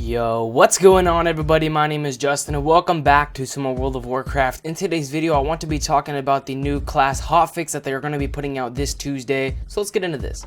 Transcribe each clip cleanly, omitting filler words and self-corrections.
Yo, what's going on everybody? My name is Justin and welcome back to some more World of Warcraft. In today's video, I want to be talking about the new class Hotfix that they are going to be putting out this Tuesday. So let's get into this.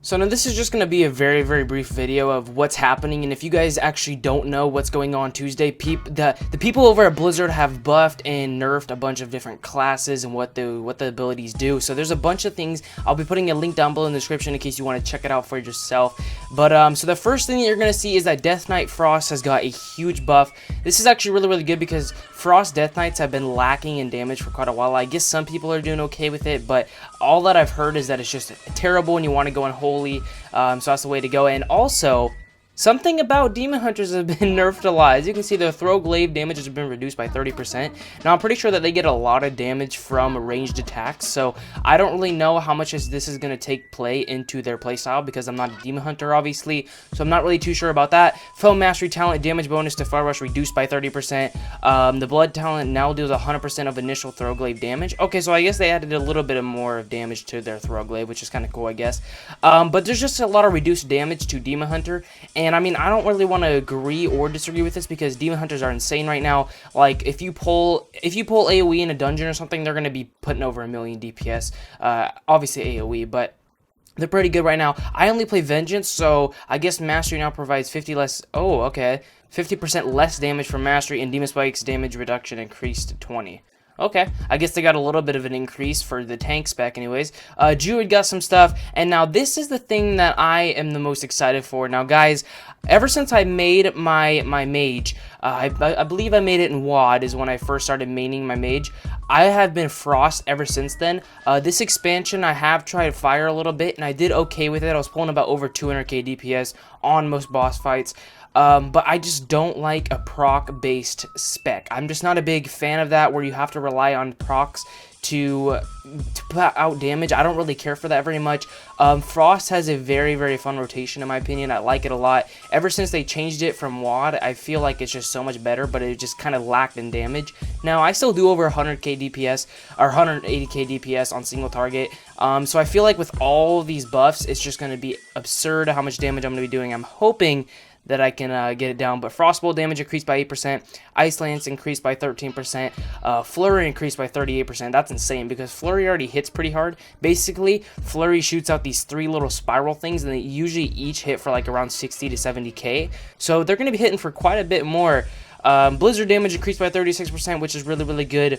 So now this is just going to be a very brief video of what's happening, and if you guys actually don't know what's going on Tuesday, the people over at Blizzard have buffed and nerfed a bunch of different classes and what the abilities do. So there's a bunch of things. I'll be putting a link down below in the description in case you want to check it out for yourself. But so the first thing that you're going to see is that Death Knight Frost has got a huge buff. This is actually really good because Frost Death Knights have been lacking in damage for quite a while. I guess some people are doing okay with it, but all that I've heard is that it's just terrible and you want to go on holy. So that's the way to go. And also, something about Demon Hunters have been nerfed a lot. As you can see, their throw glaive damage has been reduced by 30%. Now, I'm pretty sure that they get a lot of damage from ranged attacks, so I don't really know how much this is going to take play into their playstyle because I'm not a Demon Hunter, obviously, so I'm not really too sure about that. Foe Mastery Talent damage bonus to Fire Rush reduced by 30%. The Blood Talent now deals 100% of initial throw glaive damage. Okay, so I guess they added a little bit more of damage to their throw glaive, which is kind of cool, I guess. But there's just a lot of reduced damage to Demon Hunter, and I mean, I don't really want to agree or disagree with this because Demon Hunters are insane right now. Like, if you pull AoE in a dungeon or something, they're going to be putting over 1,000,000 DPS. Obviously AoE, but they're pretty good right now. I only play Vengeance, so I guess Mastery now provides 50% less damage from Mastery, and Demon Spike's damage reduction increased to 20. Okay, I guess they got a little bit of an increase for the tank spec anyways. Druid got some stuff, and now this is the thing that I am the most excited for. Now guys, ever since I made my mage, I believe I made it in WoD is when I first started maining my mage. I have been Frost ever since then. This expansion, I have tried Fire a little bit, and I did okay with it. I was pulling about over 200k DPS on most boss fights. But I just don't like a proc-based spec. I'm just not a big fan of that, where you have to rely on procs to put out damage. I don't really care for that very much. Frost has a very fun rotation in my opinion. I like it a lot. Ever since they changed it from WoD, I feel like it's just so much better, but it just kind of lacked in damage. Now, I still do over 100k DPS, or 180k DPS on single target. So I feel like with all these buffs, it's just going to be absurd how much damage I'm going to be doing. I'm hoping that I can get it down, but Frostbolt damage increased by 8%, Ice Lance increased by 13%, Flurry increased by 38%. That's insane because Flurry already hits pretty hard. Basically, Flurry shoots out these 3 little spiral things, and they usually each hit for like around 60 to 70k, so they're going to be hitting for quite a bit more. Blizzard damage increased by 36%, which is really good.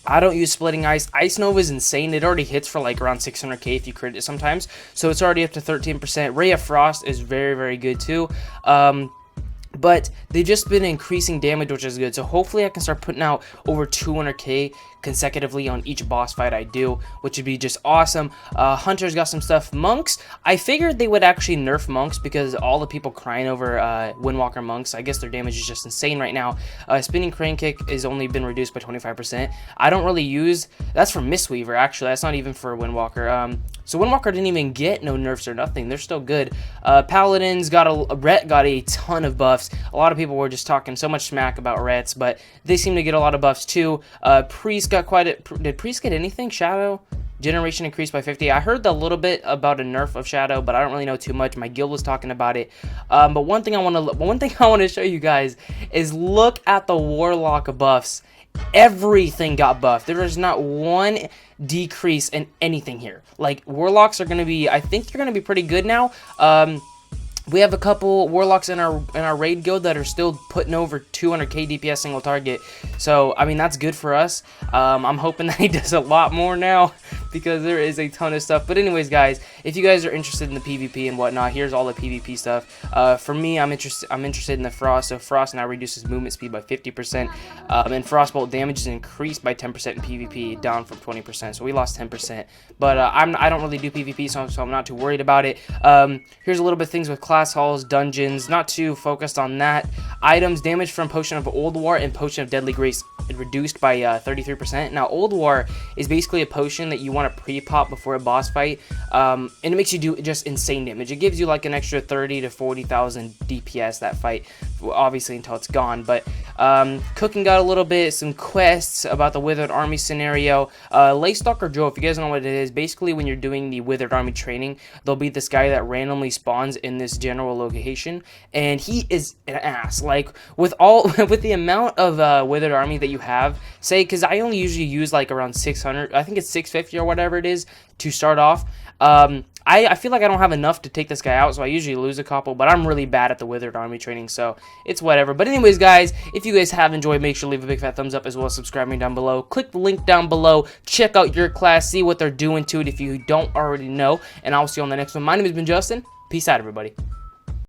I don't use Splitting Ice. Ice Nova is insane. It already hits for like around 600k if you crit it sometimes. So it's already up to 13%. Ray of Frost is very good too. But they've just been increasing damage, which is good. So hopefully I can start putting out over 200k consecutively on each boss fight I do, which would be just awesome. Hunter's got some stuff. Monks, I figured they would actually nerf Monks because all the people crying over Windwalker Monks, I guess their damage is just insane right now. Spinning Crane Kick has only been reduced by 25%. I don't really use, that's for Mistweaver actually, that's not even for Windwalker. So Windwalker didn't even get no nerfs or nothing. They're still good. Paladins got Ret got a ton of buffs. A lot of people were just talking so much smack about Rets, but they seem to get a lot of buffs too. Priest got quite a... Did Priest get anything? Shadow? Generation increased by 50. I heard a little bit about a nerf of Shadow, but I don't really know too much. My guild was talking about it. But one thing I want to show you guys is look at the Warlock buffs. Everything got buffed. There is not one decrease in anything here. Like, Warlocks are going to be, I think they're going to be pretty good now. We have a couple Warlocks in our raid guild that are still putting over 200k DPS single target. So, I mean, that's good for us. I'm hoping that he does a lot more now because there is a ton of stuff. But anyways, guys, if you guys are interested in the PvP and whatnot, here's all the PvP stuff. For me, I'm interested in the Frost. So Frost now reduces movement speed by 50%. And Frostbolt damage is increased by 10% in PvP, down from 20%. So we lost 10%. But I don't really do PvP, so I'm not too worried about it. Here's a little bit of things with class halls, dungeons, not too focused on that. Items, damage from Potion of Old War and Potion of Deadly Grace reduced by 33%. Now, Old War is basically a potion that you want want to pre-pop before a boss fight, and it makes you do just insane damage. It gives you like an extra 30 to 40,000 DPS that fight, obviously until it's gone. But cooking got a little bit, some quests about the Withered Army scenario. Laystalker Joe, if you guys don't know what it is, basically when you're doing the Withered Army training, there'll be this guy that randomly spawns in this general location, and he is an ass. Like with the amount of Withered Army that you have, say, because I only usually use like around 600, I think it's 650 or whatever it is to start off. I feel like I don't have enough to take this guy out, so I usually lose a couple, but I'm really bad at the Withered Army training, so it's whatever. But anyways, guys, if you guys have enjoyed, make sure to leave a big fat thumbs up, as well as subscribing down below. Click the link down below, check out your class, see what they're doing to it if you don't already know, and I'll see you on the next one. My name has been Justin. Peace out, everybody.